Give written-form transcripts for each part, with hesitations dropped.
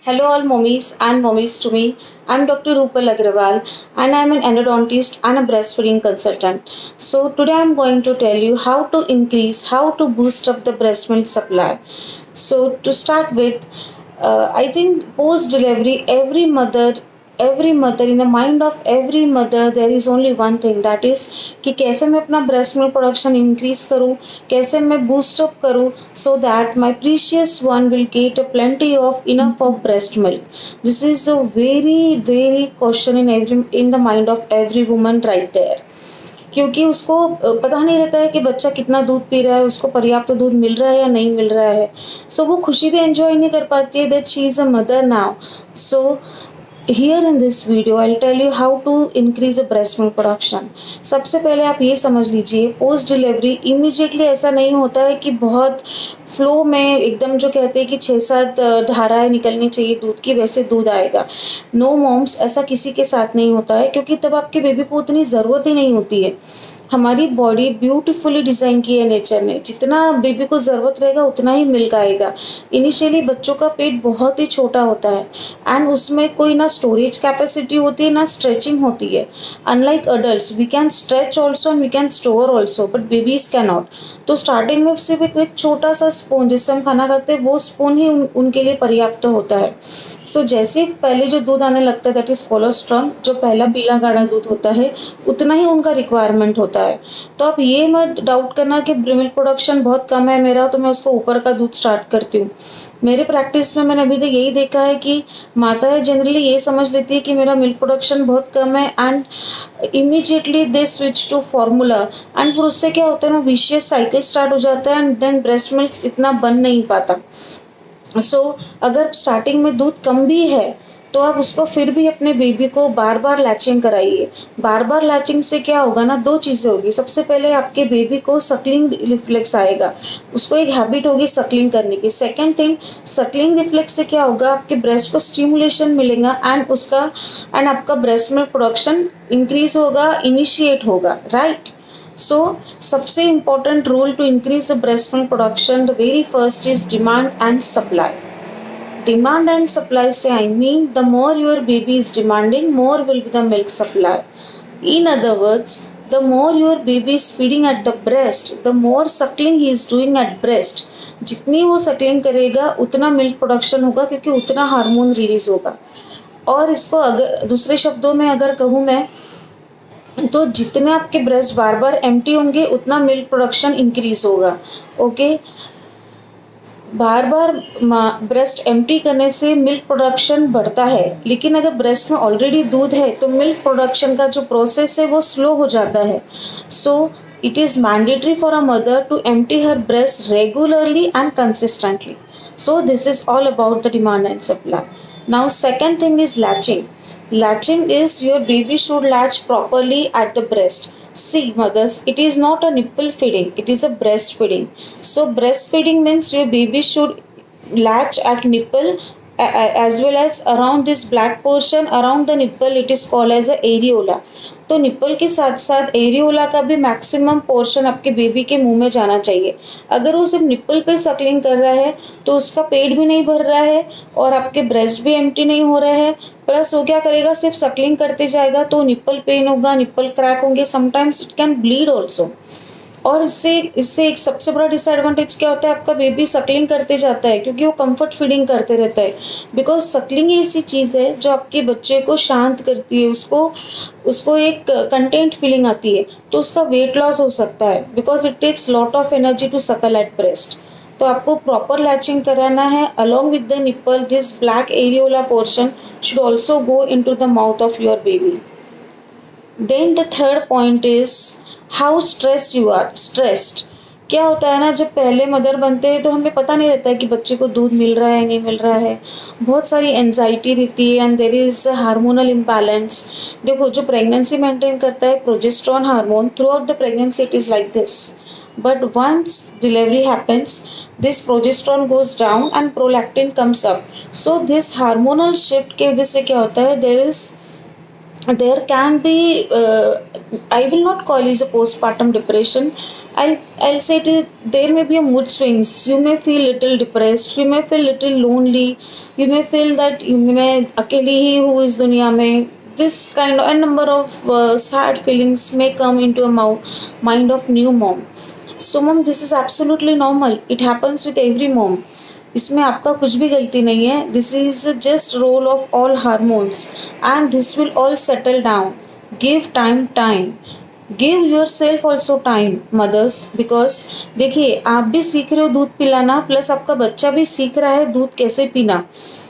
Hello, all mommies and mommies to me. I'm Dr. Rupal Agrawal and I'm an endodontist and a breastfeeding consultant. So, today I'm going to tell you how to boost up the breast milk supply. So, to start with, I think post delivery, every mother in the mind of every mother there is only one thing, that is कि कैसे मैं अपना breast milk production increase करूँ, कैसे मैं boost up करूँ so that my precious one will get a plenty of enough of breast milk. This is a very question in the mind of every woman right there. क्योंकि उसको पता नहीं रहता है कि बच्चा कितना दूध पी रहा है, उसको पर्याप्त दूध मिल रहा है या नहीं मिल रहा है. सो वो खुशी भी एंजॉय नहीं कर पाती है that she is a mother now. So here in this video I'll tell you how to increase the breast milk production. सबसे पहले आप ये समझ लीजिए, पोस्ट डिलीवरी इमीडिएटली ऐसा नहीं होता है कि बहुत फ्लो में एकदम जो कहते हैं कि 6-7 धाराएं निकलनी चाहिए दूध की वैसे दूध आएगा. नो मॉम्स, ऐसा किसी के साथ नहीं होता है क्योंकि तब आपके बेबी को उतनी ज़रूरत ही नहीं होती है. हमारी बॉडी ब्यूटीफुली डिज़ाइन की है नेचर ने, जितना बेबी को ज़रूरत रहेगा उतना ही मिल्क आएगा. इनिशियली बच्चों का पेट बहुत ही छोटा होता है एंड उसमें कोई ना स्टोरेज कैपेसिटी होती है ना स्ट्रेचिंग होती है. Unlike adults we can stretch also and we can store also, but babies can not. तो स्टार्टिंग में सिर्फ एक छोटा सा स्पून जिससे हम खाना खाते हैं वो स्पून ही उनके लिए पर्याप्त होता है. सो जैसे पहले जो दूध आने लगता है दैट इज़ कोलोस्ट्रॉम, जो पहला पीला गाढ़ा दूध होता है उतना ही उनका रिक्वायरमेंट होता है. तो आप ये मत डाउट करना कि मिल्क प्रोडक्शन बहुत कम है मेरा तो मैं उसको ऊपर का दूध स्टार्ट करती हूँ. मेरे प्रैक्टिस में मैंने अभी तक यही देखा है कि माताएं जनरली ये समझ लेती है कि मेरा मिल्क प्रोडक्शन बहुत कम है and immediately they switch to formula and फिर उससे क्या होता है ना विशियस साइकिल स्टार्ट हो जाता है एंड देन ब्रेस्ट मिल्क इतना बन नहीं पाता. अगर स्टार्टिंग में दूध कम भी है तो आप उसको फिर भी अपने बेबी को बार बार लैचिंग कराइए. बार बार लैचिंग से क्या होगा ना, दो चीज़ें होगी. सबसे पहले आपके बेबी को सकलिंग रिफ्लेक्स आएगा, उसको एक हैबिट होगी सकलिंग करने की. सेकेंड थिंग, सकलिंग रिफ्लेक्स से क्या होगा, आपके ब्रेस्ट को स्टिमुलेशन मिलेगा एंड आपका ब्रेस्ट मिल्क प्रोडक्शन इंक्रीज होगा, इनिशिएट होगा, राइट. सबसे important rule to increase the breast milk production, the very first is demand and supply. Demand and supply say I mean the more your baby is demanding, more will be the milk supply. In other words, the more your baby is feeding at the breast, the more suckling he is doing at breast. जितनी वो suckling करेगा उतना milk production होगा क्योंकि उतना hormone release होगा. और इसको अगर दूसरे शब्दों में अगर कहूँ मैं तो जितने आपके ब्रेस्ट बार बार एम्प्टी होंगे उतना मिल्क प्रोडक्शन इंक्रीज होगा. ओके, बार बार ब्रेस्ट एम्प्टी करने से मिल्क प्रोडक्शन बढ़ता है, लेकिन अगर ब्रेस्ट में ऑलरेडी दूध है तो मिल्क प्रोडक्शन का जो प्रोसेस है वो स्लो हो जाता है. So it is mandatory for a mother to empty her breast regularly and consistently. So this is all about the demand and supply. Now second thing is latching. Latching is your baby should latch properly at the breast. See mothers, it is not a nipple feeding, it is a breastfeeding. So breastfeeding means your baby should latch at nipple as well as around this black portion around the nipple, it is called as a areola. तो nipple के साथ साथ areola का भी maximum portion आपके baby के मुंह में जाना चाहिए. अगर वो सिर्फ निप्पल पे सकलिंग कर रहा है तो उसका पेट भी नहीं भर रहा है और आपके ब्रेस्ट भी एम्प्टी नहीं हो रहा है, प्लस वो क्या करेगा सिर्फ सकलिंग करते जाएगा तो निप्पल पेन होगा, निप्पल क्रैक होंगे, sometimes it can bleed also. और इससे एक सबसे बड़ा डिसएडवांटेज क्या होता है, आपका बेबी सकलिंग करते जाता है क्योंकि वो कंफर्ट फीडिंग करते रहता है. बिकॉज सकलिंग ही ऐसी चीज़ है जो आपके बच्चे को शांत करती है, उसको एक कंटेंट फीलिंग आती है, तो उसका वेट लॉस हो सकता है because it takes lot of energy to suckle at breast. तो आपको प्रॉपर लैचिंग कराना है. Along with the nipple this black areola portion should also go into the mouth of your baby. Then the third point is how stress you are stressed. क्या होता है ना, जब पहले मदर बनते हैं तो हमें पता नहीं रहता है कि बच्चे को दूध मिल रहा है नहीं मिल रहा है, बहुत सारी एंजाइटी रहती है and there is hormonal imbalance. देखो, जो प्रेगनेंसी मेंटेन करता है progesterone hormone, throughout the pregnancy it is like this, but once delivery happens this progesterone goes down and prolactin comes up. So this hormonal shift की वजह से क्या होता है, there can be I will not call it a postpartum depression, I'll I'll say there may be a mood swings. You may feel little depressed. You may feel little lonely. You may feel that you may अकेली ही हूँ इस दुनिया में. This kind of a number of sad feelings may come into a mind of new mom. So mom, this is absolutely normal. It happens with every mom. इसमें आपका कुछ भी गलती नहीं है. This is just role of all hormones, and this will all settle down. Give time. Give yourself also time mothers, because देखिए आप भी सीख रहे हो दूध पिलाना, प्लस आपका बच्चा भी सीख रहा है दूध कैसे पीना.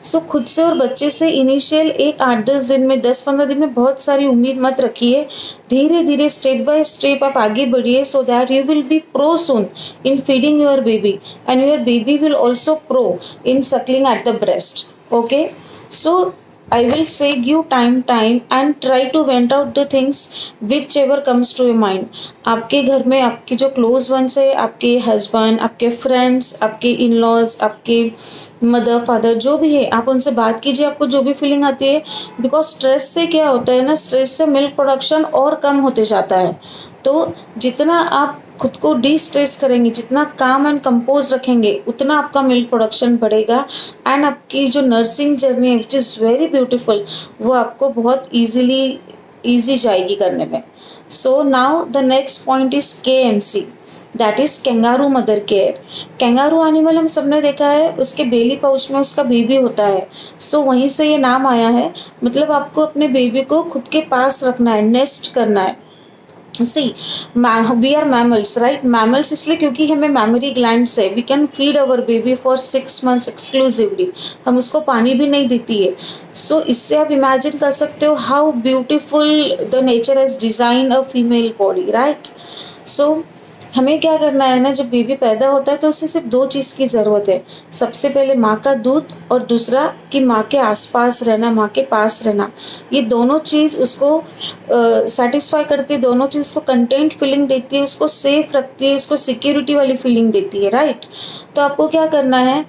सो खुद से और बच्चे से इनिशियल एक 8-10 दिन में, 10-15 दिन में बहुत सारी उम्मीद मत रखिए. धीरे धीरे स्टेप बाय स्टेप आप आगे बढ़िए, so that you will be pro soon in feeding your baby, and your baby will also pro in Suckling at the breast. Okay, so I will say give time and try to vent out the things whichever comes to your mind. आपके घर में आपके जो close ones है, आपके husband, आपके friends, आपके in laws, आपके मदर फादर जो भी है, आप उनसे बात कीजिए आपको जो भी फीलिंग आती है. बिकॉज स्ट्रेस से क्या होता है ना, स्ट्रेस से मिल्क प्रोडक्शन और कम होते जाता है. तो जितना आप खुद को डी स्ट्रेस करेंगे, जितना काम एंड कंपोज रखेंगे, उतना आपका मिल्क प्रोडक्शन बढ़ेगा, एंड आपकी जो नर्सिंग जर्नी है विच इज़ वेरी ब्यूटीफुल, वो आपको बहुत ईजी जाएगी करने में. So now the next point is KMC, that is kangaroo mother care. Kangaroo animal हम सबने देखा है, उसके बेली पाउच में उसका बेबी होता है. सो वहीं से ये नाम आया है. मतलब आपको अपने बेबी को खुद के पास रखना है, नेस्ट करना है. See we are mammals, right. Mammals इसलिए क्योंकि हमें मैमरी ग्लैंड्स है. We can feed our baby for 6 months exclusively. हम उसको पानी भी नहीं देती है. सो इससे आप इमेजिन कर सकते हो how beautiful the nature has design a female body, right. So हमें क्या करना है ना, जब बेबी पैदा होता है तो उसे सिर्फ 2 चीज़ की ज़रूरत है. सबसे पहले माँ का दूध, और दूसरा कि माँ के आसपास रहना, माँ के पास रहना. ये दोनों चीज़ उसको सेटिस्फाई करती है, दोनों चीज़ उसको कंटेंट फीलिंग देती है, उसको सेफ रखती है, उसको सिक्योरिटी वाली फीलिंग देती है, राइट. तो आपको क्या करना है,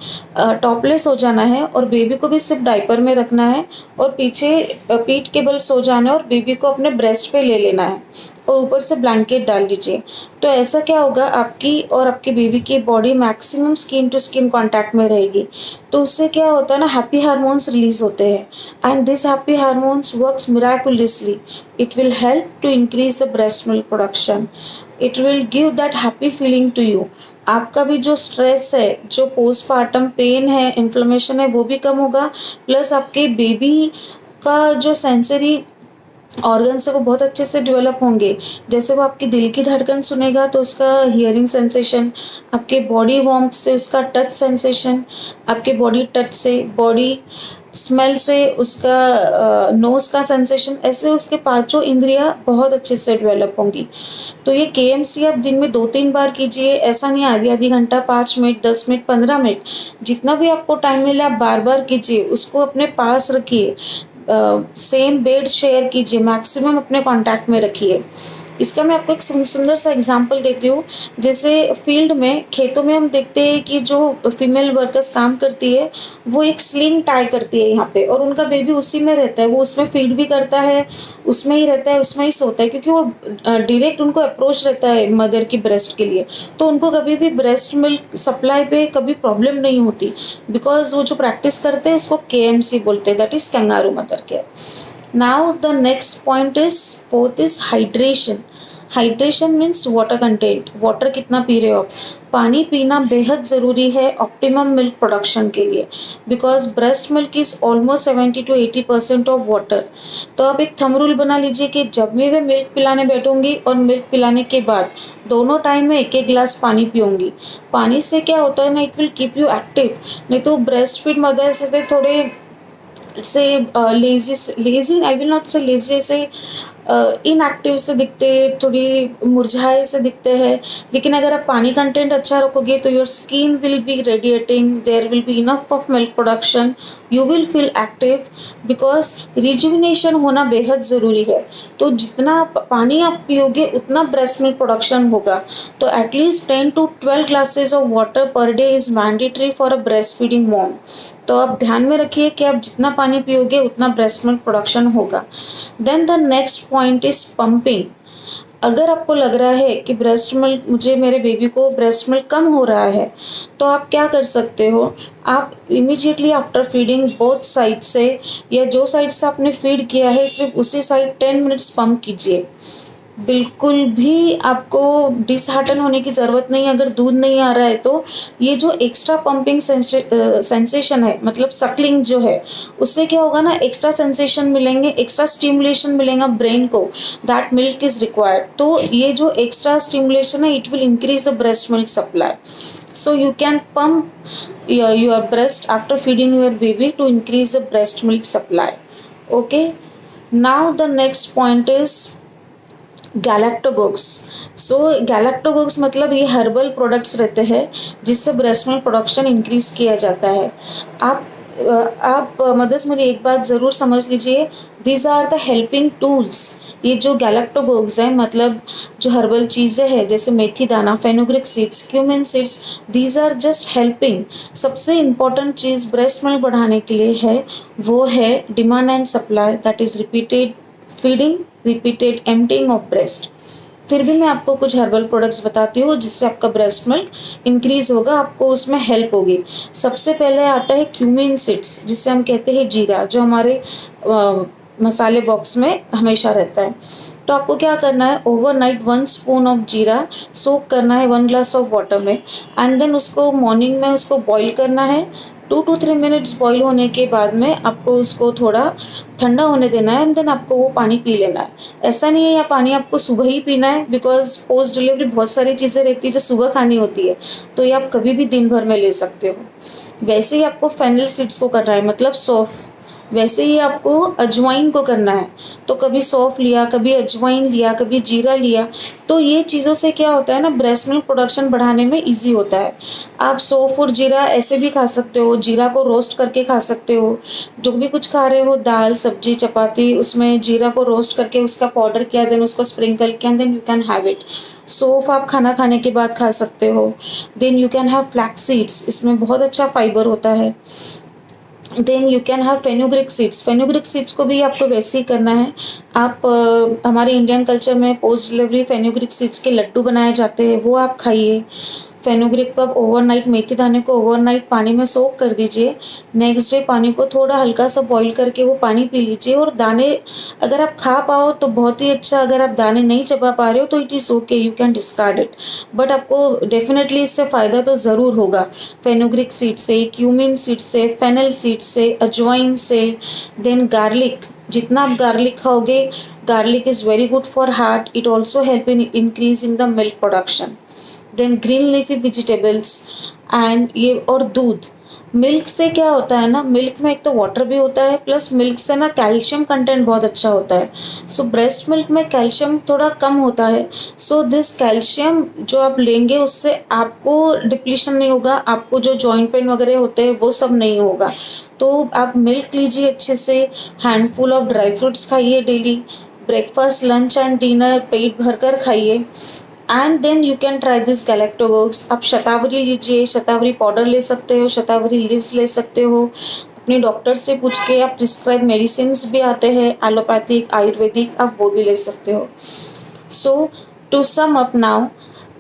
टॉपलेस हो जाना है और बेबी को भी सिर्फ डायपर में रखना है, और पीछे पीठ के बल सो जाना है और बेबी को अपने ब्रेस्ट पे ले लेना है, और ऊपर से ब्लैंकेट डाल लीजिए. तो ऐसा क्या होगा, आपकी और आपके बेबी की body maximum skin to skin contact में रहेगी. तो उससे क्या होता है ना, हैप्पी हार्मोन्स रिलीज होते हैं, and this happy hormones works miraculously. It will help to increase the breast milk production. It will give that happy feeling to you. आपका भी जो स्ट्रेस है, जो पोस्टपार्टम पेन है, इन्फ्लेमेशन है, वो भी कम होगा. प्लस आपके बेबी का जो सेंसरी ऑर्गन्स है वो बहुत अच्छे से डेवलप होंगे. जैसे वो आपकी दिल की धड़कन सुनेगा तो उसका हियरिंग सेंसेशन, आपके बॉडी वार्मथ से उसका टच सेंसेशन, आपके बॉडी टच से, बॉडी स्मेल से उसका नोज का सेंसेशन, ऐसे उसके 5 इंद्रियां बहुत अच्छे से डेवलप होंगी. तो ये KMC आप दिन में 2-3 बार कीजिए. ऐसा नहीं आधी घंटा, 5 मिनट, 10 मिनट, 15 मिनट, जितना भी आपको टाइम मिले आप बार बार कीजिए. उसको अपने पास रखिए, सेम बेड शेयर कीजिए, मैक्सिमम अपने कांटेक्ट में रखिए. इसका मैं आपको एक सुंदर सा एग्जांपल देती हूँ. जैसे फील्ड में, खेतों में हम देखते हैं कि जो फीमेल वर्कर्स काम करती है वो एक स्लिंग टाई करती है यहाँ पे, और उनका बेबी उसी में रहता है. वो उसमें फीड भी करता है, उसमें ही रहता है, उसमें ही सोता है, क्योंकि वो डायरेक्ट उनको अप्रोच रहता है मदर की ब्रेस्ट के लिए. तो उनको कभी भी ब्रेस्ट मिल्क सप्लाई पे कभी प्रॉब्लम नहीं होती, बिकॉज वो जो प्रैक्टिस करते हैं उसको KMC बोलते हैं, that is kangaroo mother care. Now the next point is, fourth is hydration. Hydration means water content. Water कितना पी रहे हो आप. पानी पीना बेहद ज़रूरी है ऑप्टिमम मिल्क प्रोडक्शन के लिए, because breast milk is almost 70-80% of water. तो आप एक थंब रूल बना लीजिए कि जब भी मैं मिल्क पिलाने बैठूंगी और मिल्क पिलाने के बाद दोनों टाइम में 1-1 गिलास पानी पीऊँगी. पानी से क्या होता है ना, it will keep you active. नहीं तो ब्रेस्ट फीड मदर से थोड़े से लेजी, आई विल नॉट से लेजी, से इनएक्टिव से दिखते, थोड़ी मुरझाए से दिखते हैं. लेकिन अगर आप पानी कंटेंट अच्छा रखोगे तो your skin will be radiating, there will be enough of milk production, you will feel active, because rejuvenation होना बेहद ज़रूरी है. तो जितना पानी आप पियोगे उतना ब्रेस्ट मिल्क प्रोडक्शन होगा. तो at least 10-12 glasses of water per day is mandatory for a breast feeding mom. तो आप ध्यान में रखिए कि आप जितना पानी पियोगे उतना ब्रेस्ट मिल्क प्रोडक्शन होगा. Then the next point is pumping. अगर आपको लग रहा है कि ब्रेस्ट मिल्क मुझे मेरे बेबी को ब्रेस्ट मिल्क कम हो रहा है, तो आप क्या कर सकते हो, आप immediately after feeding both side से, या जो साइड से आपने फीड किया है सिर्फ उसी साइड 10 मिनट्स पंप कीजिए। बिल्कुल भी आपको डिसहार्टन होने की ज़रूरत नहीं है अगर दूध नहीं आ रहा है तो। ये जो एक्स्ट्रा पंपिंग सेंसेशन है, मतलब सकलिंग जो है, उससे क्या होगा ना, एक्स्ट्रा सेंसेशन मिलेंगे, एक्स्ट्रा स्टिमुलेशन मिलेगा ब्रेन को, दैट मिल्क इज़ रिक्वायर्ड। तो ये जो एक्स्ट्रा स्टिमुलेशन है, it will increase the breast milk supply. So you can pump your breast after feeding your baby to increase the breast milk supply. Okay. Now the next point is गैलेक्टोगोक्स। सो गैलेक्टोगोक्स मतलब ये herbal products रहते हैं जिससे breast milk production increase किया जाता है। आप mother's मेरी एक बात ज़रूर समझ लीजिए, these are the helping tools. ये जो गैलेक्टोगोक्स है, मतलब जो हर्बल चीज़ें हैं जैसे मेथी दाना, fenugreek seeds, cumin seeds, these are just helping. सबसे इम्पॉर्टेंट चीज़ ब्रेस्ट मिल्क बढ़ाने के लिए है, वो है demand and supply, that is repeated feeding, repeated emptying of breast. फिर भी मैं आपको कुछ हर्बल प्रोडक्ट्स बताती हूँ जिससे आपका ब्रेस्ट मिल्क इंक्रीज होगा, आपको उसमें हेल्प होगी। सबसे पहले आता है क्यूमिन सीड्स, जिसे हम कहते हैं जीरा, जो हमारे मसाले बॉक्स में हमेशा रहता है। तो आपको क्या करना है, ओवरनाइट 1 स्पून ऑफ जीरा सोक करना है 1 ग्लास ऑफ वाटर में, एंड देन उसको मॉर्निंग में उसको बॉईल करना है। 2 to 3 मिनट्स बॉईल होने के बाद में आपको उसको थोड़ा ठंडा होने देना है, एंड देन आपको वो पानी पी लेना है। ऐसा नहीं है यह पानी आपको सुबह ही पीना है, बिकॉज पोस्ट डिलीवरी बहुत सारी चीज़ें रहती है जो सुबह खानी होती है, तो ये आप कभी भी दिन भर में ले सकते हो। वैसे ही आपको फेनिल सीड्स को करना है, मतलब सौंफ। वैसे ही आपको अजवाइन को करना है, तो कभी सौंफ लिया, कभी अजवाइन लिया, कभी जीरा लिया। तो ये चीज़ों से क्या होता है ना, ब्रेस्ट मिल्क प्रोडक्शन बढ़ाने में इजी होता है। आप सौंफ और जीरा ऐसे भी खा सकते हो, जीरा को रोस्ट करके खा सकते हो। जो भी कुछ खा रहे हो, दाल, सब्जी, चपाती, उसमें जीरा को रोस्ट करके उसका पाउडर किया, देन उसको स्प्रिंकल किया, then you can have it. सौंफ आप खाना खाने के बाद खा सकते हो। Then you can have flax seeds, इसमें बहुत अच्छा फाइबर होता है। Then you can have fenugreek seeds. Fenugreek seeds को भी आपको वैसे ही करना है। आप हमारे इंडियन कल्चर में पोस्ट डिलीवरी फेनुग्रिक सीड्स के लड्डू बनाए जाते हैं, वो आप खाइए। फेनुग्रिक को आप ओवरनाइट, मेथी दाने को ओवरनाइट पानी में सोक कर दीजिए। नेक्स्ट डे पानी को थोड़ा हल्का सा बॉईल करके वो पानी पी लीजिए। और दाने अगर आप खा पाओ तो बहुत ही अच्छा, अगर आप दाने नहीं चबा पा रहे हो तो it is okay, you can discard it, but आपको डेफिनेटली इससे फ़ायदा तो ज़रूर होगा। फेनुग्रिक सीड से, क्यूमिन सीड से, फेनल सीड से, अजवाइन से। देन गार्लिक, जितना आप गार्लिक खाओगे, garlic is very good for heart, it also help in increase in the milk production. Then green leafy vegetables and ये, और दूध। मिल्क से क्या होता है ना, मिल्क में एक तो वाटर भी होता है, प्लस मिल्क से ना कैल्शियम कंटेंट बहुत अच्छा होता है। सो ब्रेस्ट मिल्क में कैल्शियम थोड़ा कम होता है। सो दिस कैल्शियम जो आप लेंगे उससे आपको डिप्लीशन नहीं होगा, आपको जो जॉइंट पेन वगैरह होते हैं वो सब नहीं होगा। तो आप मिल्क लीजिए अच्छे से, हैंडफुल ऑफ ड्राई फ्रूट्स खाइए daily, breakfast, lunch and dinner पेट भरकर खाइए। And then you can try this galactagogues. आप शतावरी लीजिए, शतावरी पाउडर ले सकते हो, शतावरी लिव्स ले सकते हो। अपने डॉक्टर से पूछ के आप प्रिस्क्राइब मेडिसिन्स भी आते हैं, एलोपैथिक, आयुर्वेदिक, आप वो भी ले सकते हो। So to sum up now,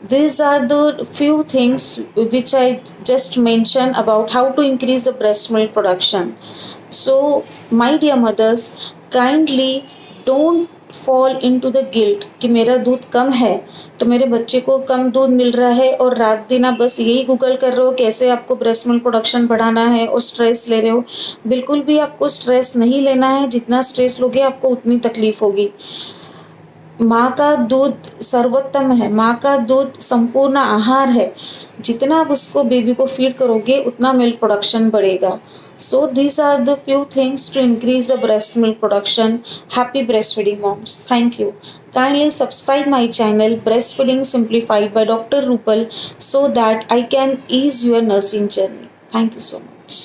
these are the few things which I just mentioned about how to increase the breast milk production. So my dear mothers, kindly don't fall into the guilt कि मेरा दूध कम है तो मेरे बच्चे को कम दूध मिल रहा है, और रात दिन आप बस यही गूगल कर रहे हो कैसे आपको ब्रेस्ट मिल्क प्रोडक्शन बढ़ाना है, और स्ट्रेस ले रहे हो। बिल्कुल भी आपको स्ट्रेस नहीं लेना है, जितना स्ट्रेस लोगे आपको उतनी तकलीफ होगी। माँ का दूध सर्वोत्तम है, माँ का दूध संपूर्ण आहार है। जितना आप उसको, बेबी को फीड करोगे, उतना मिल्क प्रोडक्शन बढ़ेगा। So these are the few things to increase the breast milk production. Happy breast feeding moms, thank you. Kindly subscribe my channel Breastfeeding Simplified by Dr. Rupal so that I can ease your nursing journey. Thank you so much.